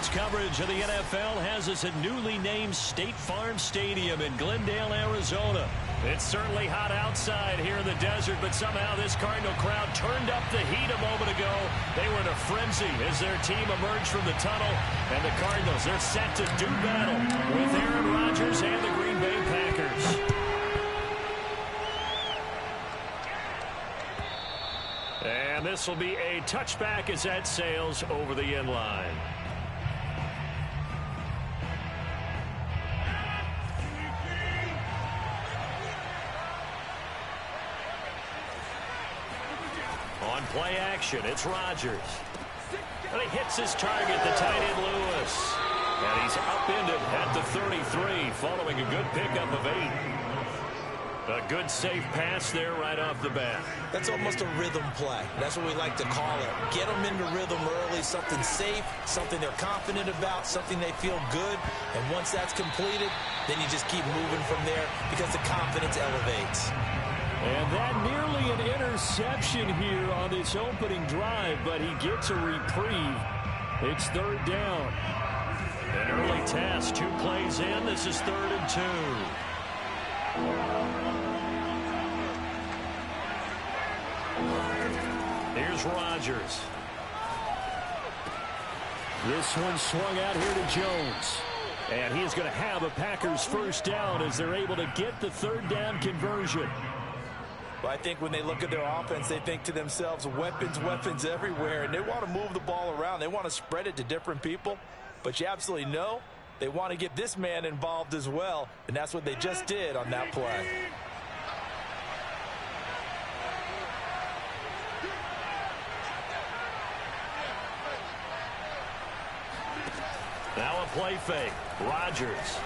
Sports coverage of the NFL has us at newly named State Farm Stadium in Glendale, Arizona. It's certainly hot outside here in the desert, but somehow this Cardinal crowd turned up the heat a moment ago. They were in a frenzy as their team emerged from the tunnel, and the Cardinals, they're set to do battle with Aaron Rodgers and the Green Bay Packers. And this will be a touchback as that sails over the end line. On play action, it's Rodgers. And he hits his target, the tight end Lewis. And he's upended at the 33, following a good pickup of 8. A good safe pass there right off the bat. That's almost a rhythm play. That's what we like to call it. Get them into rhythm early, something safe, something they're confident about, something they feel good. And once that's completed, then you just keep moving from there because the confidence elevates. And that nearly an interception here on this opening drive, but he gets a reprieve. It's third down. An early test, 2 plays in. This is 3rd and 2. Here's Rodgers. This one swung out here to Jones. And he's going to have a Packers first down as they're able to get the 3rd down conversion. Well, I think when they look at their offense, they think to themselves, weapons, weapons everywhere, and they want to move the ball around. They want to spread it to different people, but you absolutely know they want to get this man involved as well, and that's what they just did on that play. Now a play fake. Rodgers.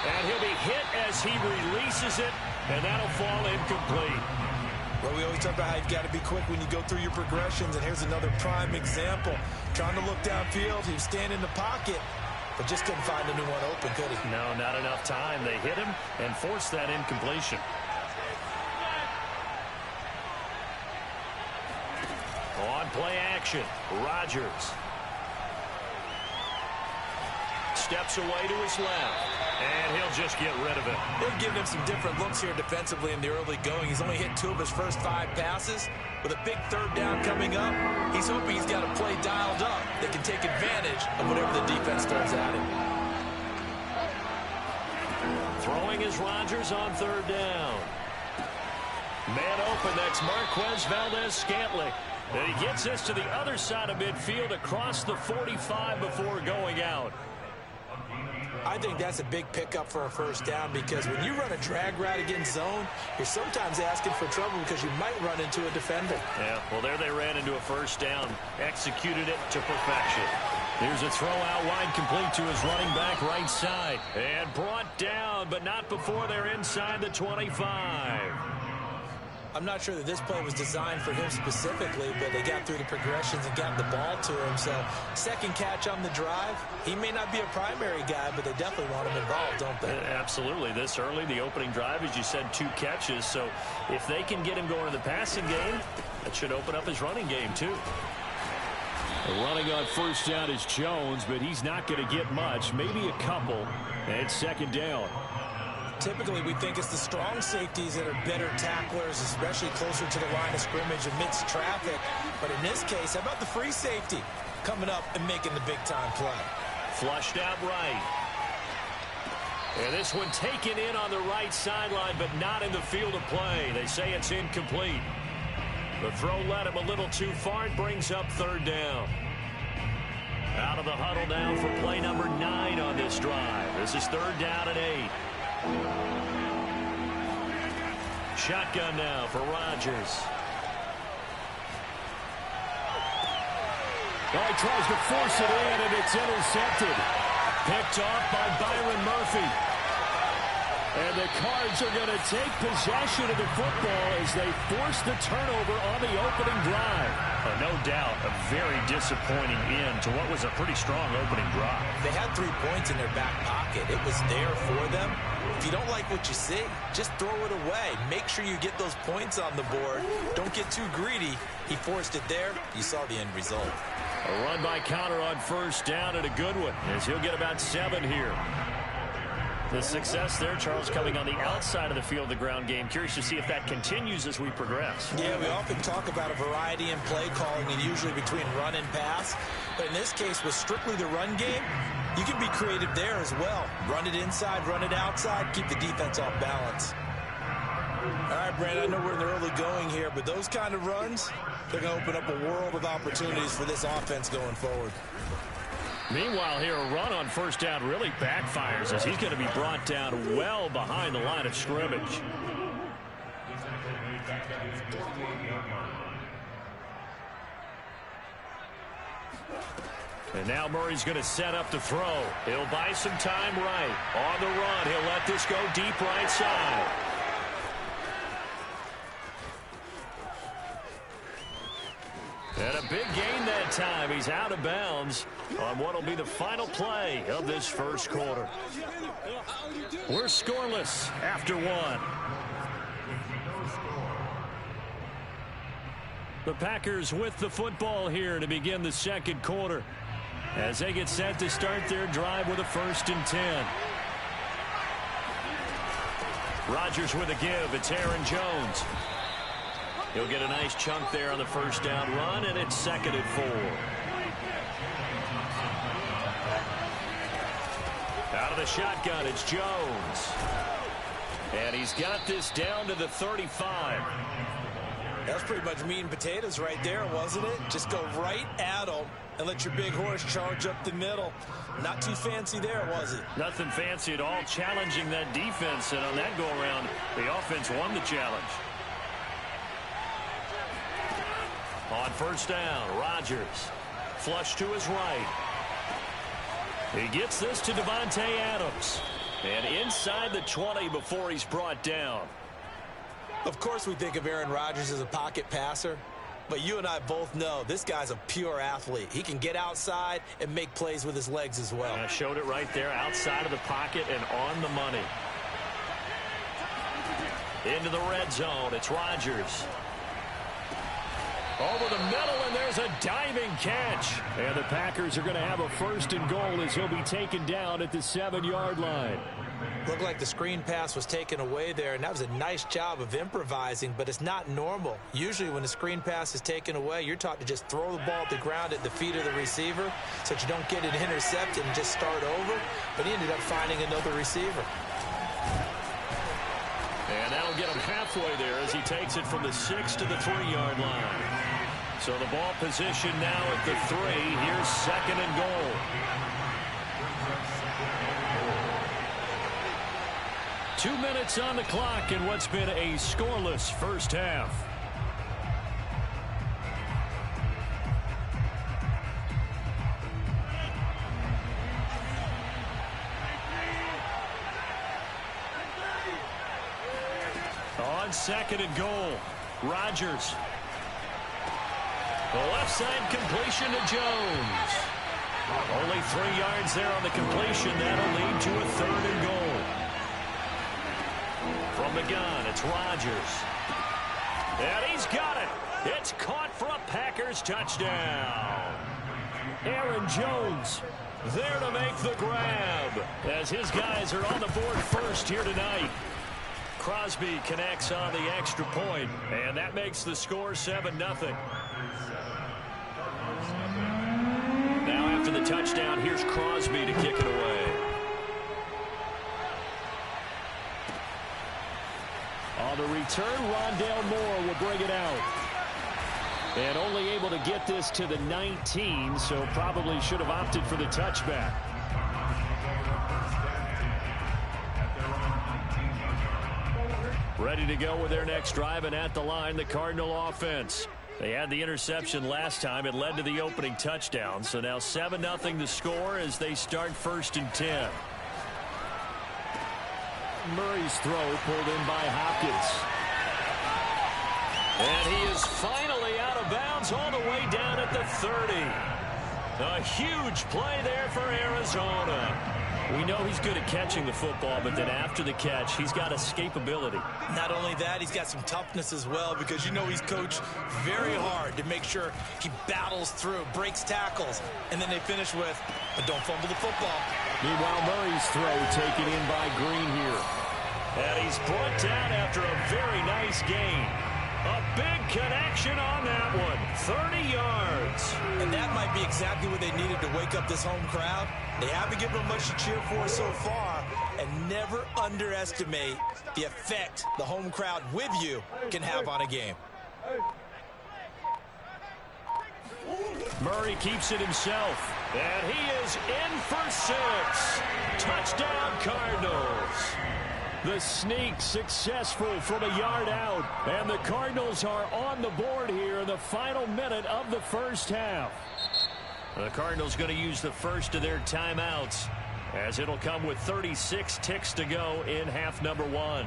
And he'll be hit as he releases it, and that'll fall incomplete. Well, we always talk about how you've got to be quick when you go through your progressions, and here's another prime example. Trying to look downfield, he was standing in the pocket, but just couldn't find anyone open, could he? No, not enough time. They hit him and forced that incompletion. On play action, Rodgers. Steps away to his left, and he'll just get rid of it. They've given him some different looks here defensively in the early going. He's only hit 2 of his first 5 passes. With a big 3rd down coming up, he's hoping he's got a play dialed up that can take advantage of whatever the defense throws at him. Throwing is Rodgers on 3rd down. Man open, that's Marquez Valdez-Scantling. And he gets this to the other side of midfield across the 45 before going out. I think that's a big pickup for a first down because when you run a drag route against zone, you're sometimes asking for trouble because you might run into a defender. Yeah, well, there they ran into a first down, executed it to perfection. Here's a throw out wide complete to his running back right side. And brought down, but not before they're inside the 25. I'm not sure that this play was designed for him specifically, but they got through the progressions and got the ball to him. So, second catch on the drive. He may not be a primary guy, but they definitely want him involved, don't they? Absolutely. This early, the opening drive, as you said, 2 catches. So, if they can get him going in the passing game, that should open up his running game, too. Running on first down is Jones, but he's not going to get much, maybe a couple. And it's 2nd down. Typically, we think it's the strong safeties that are better tacklers, especially closer to the line of scrimmage amidst traffic. But in this case, how about the free safety coming up and making the big-time play? Flushed out right. And this one taken in on the right sideline, but not in the field of play. They say it's incomplete. The throw led him a little too far. It brings up 3rd down. Out of the huddle now for play number 9 on this drive. This is 3rd down and 8. Shotgun now for Rodgers. Oh, he tries to force it in, and it's intercepted. Picked off by Byron Murphy. And the Cards are going to take possession of the football as they force the turnover on the opening drive. No doubt a very disappointing end to what was a pretty strong opening drive. They had 3 points in their back pocket. It was there for them. If you don't like what you see, just throw it away. Make sure you get those points on the board. Don't get too greedy. He forced it there. You saw the end result. A run by Connor on first down, and a good one, as he'll get about 7 here. The success there, Charles, coming on the outside of the field, the ground game. Curious to see if that continues as we progress. Yeah, we often talk about a variety in play calling and usually between run and pass. But in this case, with strictly the run game, you can be creative there as well. Run it inside, run it outside, keep the defense off balance. All right, Brandon, I know we're in the early going here, but those kind of runs, they're going to open up a world of opportunities for this offense going forward. Meanwhile, here, a run on first down really backfires as he's going to be brought down well behind the line of scrimmage. And now Murray's going to set up to throw. He'll buy some time right. On the run, he'll let this go deep right side. And a big gain that time. He's out of bounds on what will be the final play of this first quarter. We're scoreless after 1. The Packers with the football here to begin the second quarter as they get set to start their drive with a 1st and 10. Rodgers with a give. It's Aaron Jones. He'll get a nice chunk there on the first down run, and it's 2nd and 4. Out of the shotgun, it's Jones. And he's got this down to the 35. That was pretty much meat and potatoes right there, wasn't it? Just go right at them and let your big horse charge up the middle. Not too fancy there, was it? Nothing fancy at all, challenging that defense. And on that go-around, the offense won the challenge. On first down, Rodgers. Flush to his right. He gets this to Davante Adams. And inside the 20 before he's brought down. Of course we think of Aaron Rodgers as a pocket passer, but you and I both know this guy's a pure athlete. He can get outside and make plays with his legs as well. I showed it right there, outside of the pocket and on the money. Into the red zone, it's Rodgers. Over the middle, and there's a diving catch. And the Packers are going to have a 1st and goal as he'll be taken down at the 7-yard line. Looked like the screen pass was taken away there, and that was a nice job of improvising, but it's not normal. Usually when the screen pass is taken away, you're taught to just throw the ball at the ground at the feet of the receiver so that you don't get it intercepted and just start over, but he ended up finding another receiver. And that'll get him halfway there as he takes it from the 6 to the 3-yard line. So the ball position now at the 3. Here's 2nd and goal. 2 minutes on the clock in what's been a scoreless first half. On 2nd and goal, Rodgers. The left side completion to Jones. Only 3 yards there on the completion. That'll lead to a 3rd and goal. From the gun, it's Rodgers. And he's got it. It's caught for a Packers touchdown. Aaron Jones there to make the grab as his guys are on the board first here tonight. Crosby connects on the extra point, and that makes the score 7-0. Now after the touchdown, here's Crosby to kick it away. On the return, Rondale Moore will bring it out. And only able to get this to the 19, so probably should have opted for the touchback. Ready to go with their next drive, and at the line, the Cardinal offense. They had the interception last time. It led to the opening touchdown. So now 7-0 the score as they start 1st and 10. Murray's throw pulled in by Hopkins. And he is finally out of bounds all the way down at the 30. A huge play there for Arizona. We know he's good at catching the football, but then after the catch, he's got escapability. Not only that, he's got some toughness as well, because you know he's coached very hard to make sure he battles through, breaks tackles, and then they finish with, but don't fumble the football. Meanwhile, Murray's throw taken in by Green here. And he's brought down after a very nice gain. A big connection on that one. 30 yards. And that might be exactly what they needed to wake up this home crowd. They haven't given them much to cheer for so far. And never underestimate the effect the home crowd with you can have on a game. Murray keeps it himself. And he is in for 6. Touchdown, Cardinals. The sneak successful from a yard out. And the Cardinals are on the board here in the final minute of the first half. The Cardinals going to use the first of their timeouts, as it'll come with 36 ticks to go in half number 1.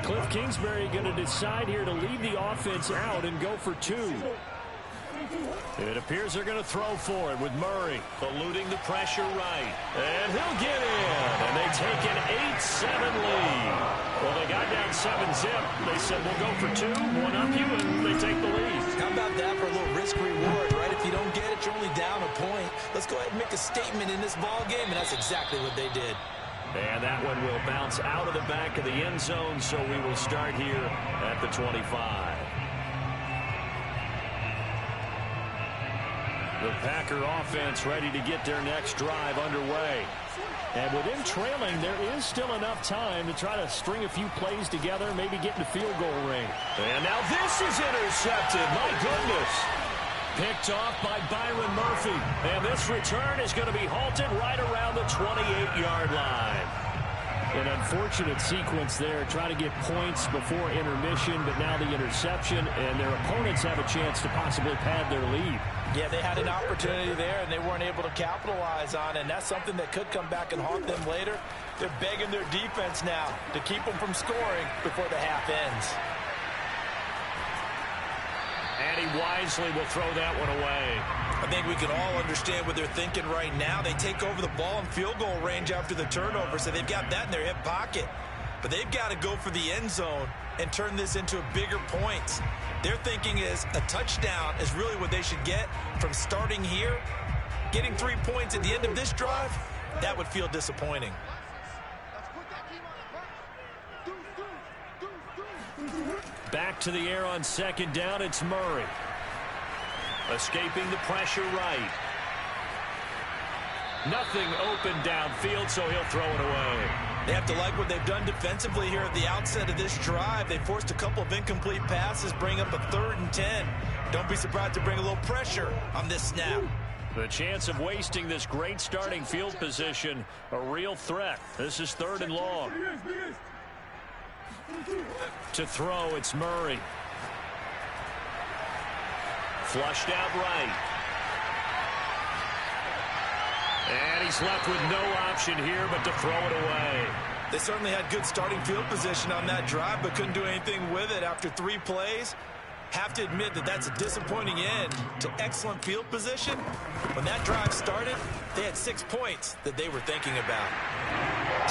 Cliff Kingsbury going to decide here to leave the offense out and go for 2. It appears they're going to throw for it with Murray eluding the pressure right. And he'll get in. And they take an 8-7 lead. Well, they got down 7-zip. They said, we'll go for 2, 1 up you, and they take the lead. How about that for a little risk-reward, right? If you don't get it, you're only down a point. Let's go ahead and make a statement in this ball game, and that's exactly what they did. And that one will bounce out of the back of the end zone, so we will start here at the 25. The Packer offense ready to get their next drive underway. And with them trailing, there is still enough time to try to string a few plays together, maybe get in the field goal range. And now this is intercepted. My goodness. Picked off by Byron Murphy. And this return is going to be halted right around the 28-yard line. An unfortunate sequence there, trying to get points before intermission, but now the interception, and their opponents have a chance to possibly pad their lead. Yeah, they had an opportunity there, and they weren't able to capitalize on it, and that's something that could come back and haunt them later. They're begging their defense now to keep them from scoring before the half ends. And he wisely will throw that one away. I think we can all understand what they're thinking right now. They take over the ball in field goal range after the turnover, so they've got that in their hip pocket. But they've got to go for the end zone and turn this into a bigger point. Their thinking is a touchdown is really what they should get from starting here. Getting 3 points at the end of this drive, that would feel disappointing. Back to the air on second down, it's Murray. Escaping the pressure right. Nothing open downfield, so he'll throw it away. They have to like what they've done defensively here at the outset of this drive. They forced a couple of incomplete passes, bring up a 3rd and 10. Don't be surprised to bring a little pressure on this snap. The chance of wasting this great starting field position, a real threat. This is 3rd and long. To throw, it's Murray. Flushed out right. And he's left with no option here but to throw it away. They certainly had good starting field position on that drive, but couldn't do anything with it after 3 plays. Have to admit that that's a disappointing end to excellent field position. When that drive started, they had 6 points that they were thinking about.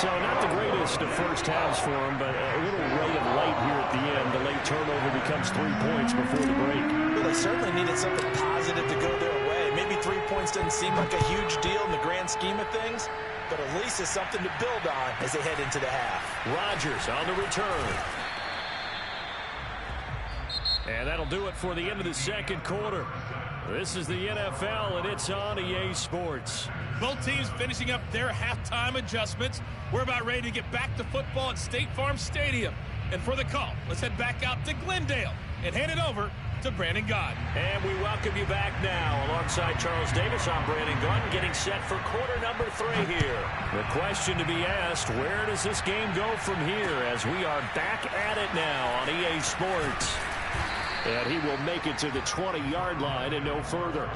So not the greatest of first halves for them, but a little ray of light here at the end. The late turnover becomes 3 points before the break. Well, they certainly needed something positive to go their way. Maybe 3 points doesn't seem like a huge deal in the grand scheme of things, but at least it's something to build on as they head into the half. Rodgers on the return. And that'll do it for the end of the second quarter. This is the NFL, and it's on EA Sports. Both teams finishing up their halftime adjustments. We're about ready to get back to football at State Farm Stadium. And for the call, let's head back out to Glendale and hand it over to Brandon Gaudin. And we welcome you back now. Alongside Charles Davis, I'm Brandon Gaudin, getting set for quarter number 3 here. The question to be asked, where does this game go from here as we are back at it now on EA Sports? And he will make it to the 20-yard line and no further.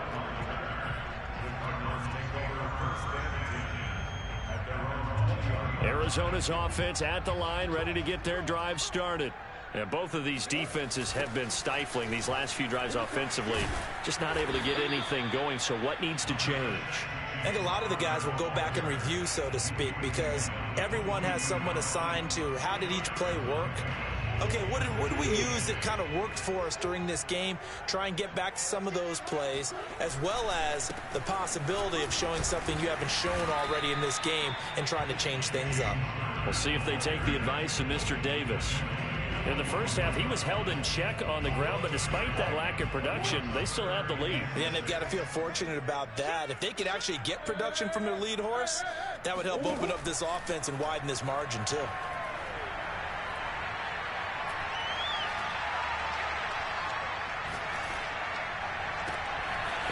Arizona's offense at the line, ready to get their drive started. Yeah, both of these defenses have been stifling these last few drives offensively. Just not able to get anything going, so what needs to change? I think a lot of the guys will go back and review, so to speak, because everyone has someone assigned to how did each play work. Okay, what did we use that kind of worked for us during this game? Try and get back to some of those plays, as well as the possibility of showing something you haven't shown already in this game and trying to change things up. We'll see if they take the advice of Mr. Davis. In the first half, he was held in check on the ground, but despite that lack of production, they still have the lead. And they've got to feel fortunate about that. If they could actually get production from their lead horse, that would help open up this offense and widen this margin, too.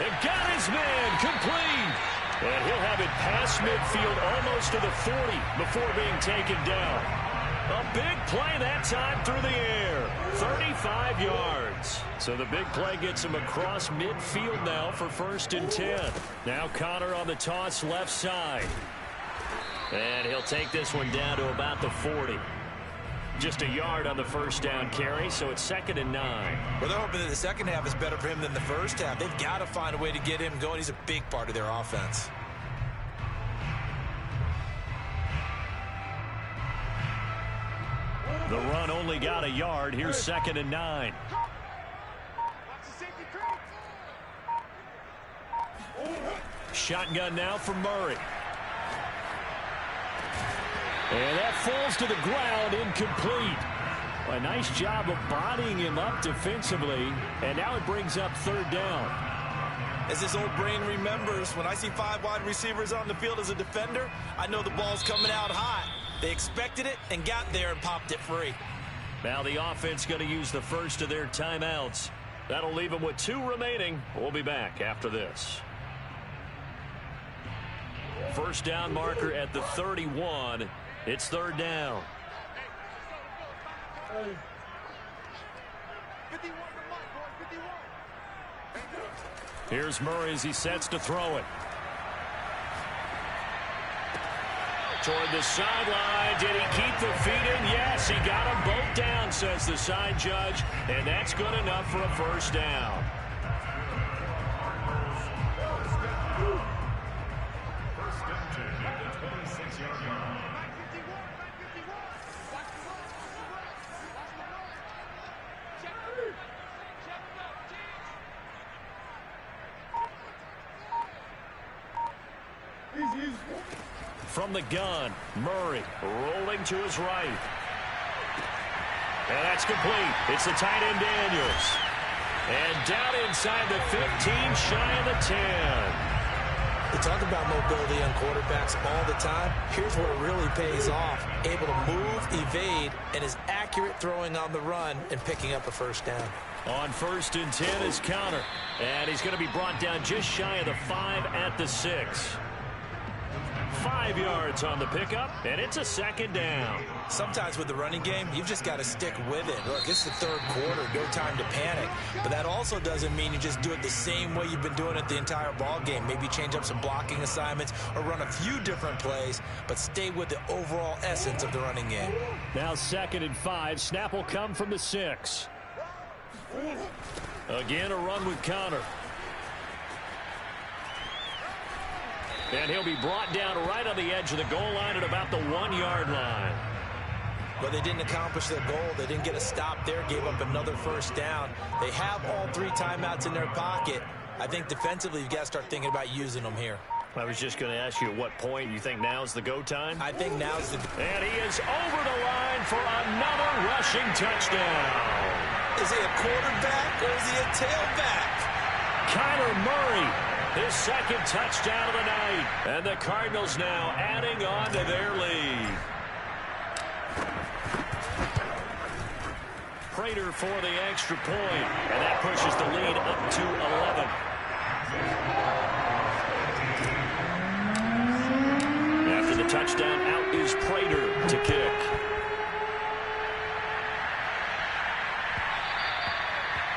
It got his man complete. And he'll have it past midfield almost to the 40 before being taken down. A big play that time through the air. 35 yards. So the big play gets him across midfield now for 1st and 10. Now Connor on the toss left side. And he'll take this one down to about the 40. Just a yard on the first down carry, so it's 2nd and 9. Well, they're hoping that the second half is better for him than the first half. They've got to find a way to get him going. He's a big part of their offense. The run only got a yard. Here's 2nd and 9. Shotgun now for Murray. And that falls to the ground, incomplete. A nice job of bodying him up defensively, and now it brings up 3rd down. As this old brain remembers, when I see 5 wide receivers on the field as a defender, I know the ball's coming out hot. They expected it and got there and popped it free. Now the offense going to use the first of their timeouts. That'll leave them with 2 remaining. We'll be back after this. First down marker at the 31. It's 3rd down. Here's Murray as he sets to throw it. Toward the sideline. Did he keep the feet in? Yes, he got them both down, says the side judge. And that's good enough for a 1st down. From the gun, Murray rolling to his right. And that's complete. It's the tight end Daniels. And down inside the 15, shy of the 10. We talk about mobility on quarterbacks all the time. Here's where it really pays off. Able to move, evade, and is accurate throwing on the run and picking up a 1st down. On 1st and 10 is Connor. And he's going to be brought down just shy of the 5 at the 6. 5 yards on the pickup, and it's a 2nd down. Sometimes with the running game, you've just got to stick with it. Look, it's the 3rd quarter, no time to panic. But that also doesn't mean you just do it the same way you've been doing it the entire ball game. Maybe change up some blocking assignments or run a few different plays, but stay with the overall essence of the running game. Now 2nd and 5. Snap will come from the 6. Again, a run with Connor. And he'll be brought down right on the edge of the goal line at about the 1-yard line. Well, they didn't accomplish their goal. They didn't get a stop there, gave up another 1st down. They have all 3 timeouts in their pocket. I think defensively, you've got to start thinking about using them here. I was just going to ask you at what point you think now's the go time? I think now's the... And he is over the line for another rushing touchdown. Is he a quarterback or is he a tailback? Kyler Murray. His 2nd touchdown of the night. And the Cardinals now adding on to their lead. Prater for the extra point. And that pushes the lead up to 11. After the touchdown, out is Prater to kick.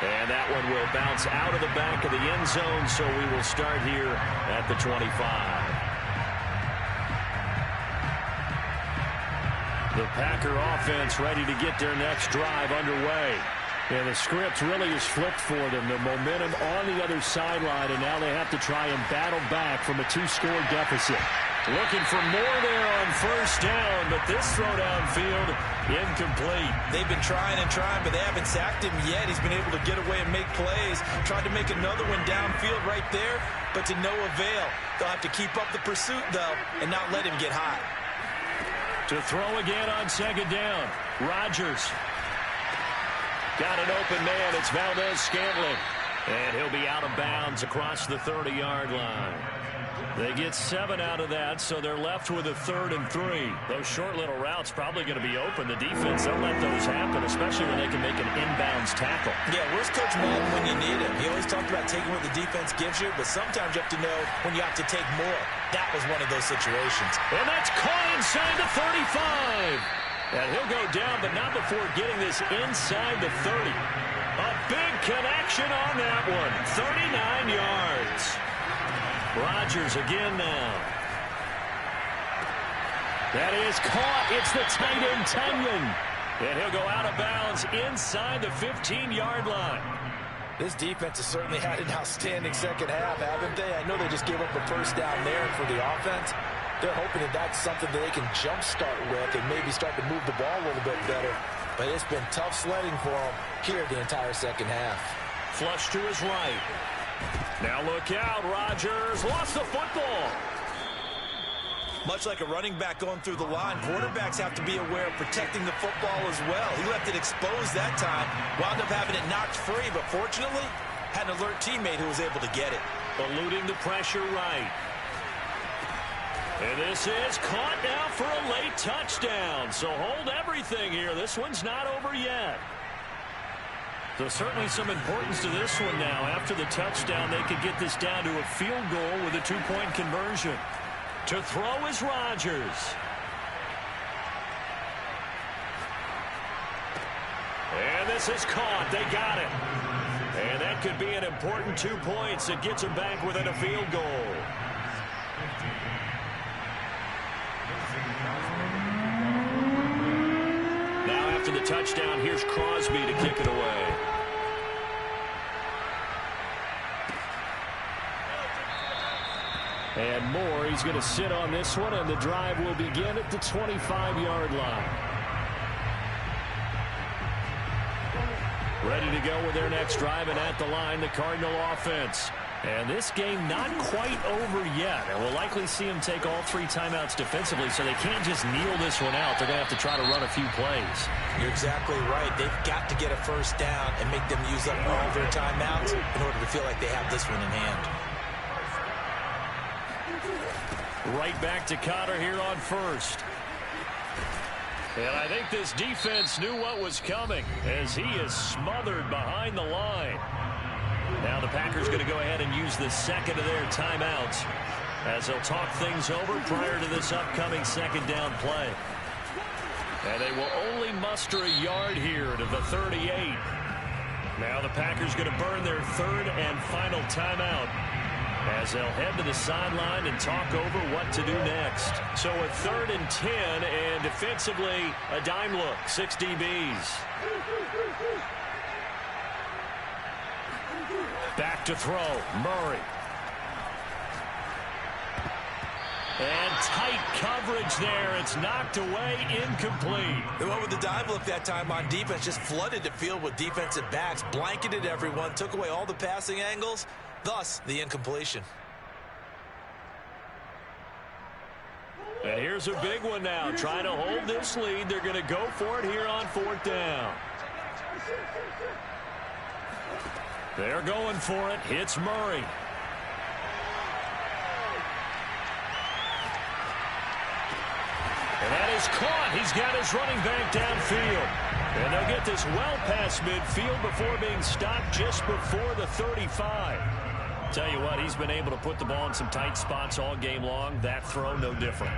And that one will bounce out of the back of the end zone, so we will start here at the 25. The Packer offense ready to get their next drive underway. And the script really is flipped for them. The momentum on the other sideline, and now they have to try and battle back from a 2-score deficit. Looking for more there on first down, but this throw downfield incomplete. They've been trying and trying, but they haven't sacked him yet. He's been able to get away and make plays. Tried to make another one downfield right there, but to no avail. They'll have to keep up the pursuit, though, and not let him get hot. To throw again on second down. Rodgers. Got an open man. It's Valdez-Scantling. And he'll be out of bounds across the 30-yard line. They get 7 out of that, so they're left with a 3rd and 3. Those short little routes probably going to be open. The defense, they'll let those happen, especially when they can make an inbounds tackle. Yeah, where's Coach Madden when you need him? He always talked about taking what the defense gives you, but sometimes you have to know when you have to take more. That was one of those situations. And that's caught inside the 35. And he'll go down, but not before getting this inside the 30. A big connection on that one. 39 yards. Rodgers again now. That is caught. It's the tight end, Tunyon. And he'll go out of bounds inside the 15-yard line. This defense has certainly had an outstanding second half, haven't they? I know they just gave up a first down there for the offense. They're hoping that that's something that they can jumpstart with and maybe start to move the ball a little bit better. But it's been tough sledding for them here the entire second half. Flush to his right. Now look out. Rodgers lost the football. Much like a running back going through the line, quarterbacks have to be aware of protecting the football as well. He left it exposed that time, wound up having it knocked free, but fortunately, had an alert teammate who was able to get it. Eluding the pressure right. And this is caught now for a late touchdown. So hold everything here. This one's not over yet. So certainly some importance to this one now. After the touchdown, they could get this down to a field goal with a 2-point conversion. To throw is Rodgers. And this is caught. They got it. And that could be an important 2 points. It gets them back within a field goal. Now after the touchdown, here's Crosby to kick it away. And Moore, he's going to sit on this one, and the drive will begin at the 25-yard line. Ready to go with their next drive, and at the line, the Cardinal offense. And this game not quite over yet. And we'll likely see them take all 3 timeouts defensively, so they can't just kneel this one out. They're going to have to try to run a few plays. You're exactly right. They've got to get a first down and make them use up all their timeouts in order to feel like they have this one in hand. Right back to Cotter here on first. And I think this defense knew what was coming as he is smothered behind the line. Now the Packers going to go ahead and use the second of their timeouts as they'll talk things over prior to this upcoming second down play. And they will only muster a yard here to the 38. Now the Packers going to burn their 3rd and final timeout as they'll head to the sideline and talk over what to do next. So a 3rd and 10, and defensively a dime look, 6 DBs. Back to throw, Murray. And tight coverage there. It's knocked away, incomplete. They went with the dive look that time on defense, just flooded the field with defensive backs, blanketed everyone, took away all the passing angles, thus the incompletion. And here's a big one now. Trying to hold this lead. They're going to go for it here on 4th down. They're going for it. Hits Murray. And that is caught. He's got his running back downfield. And they'll get this well past midfield before being stopped just before the 35. Tell you what, he's been able to put the ball in some tight spots all game long. That throw, no different.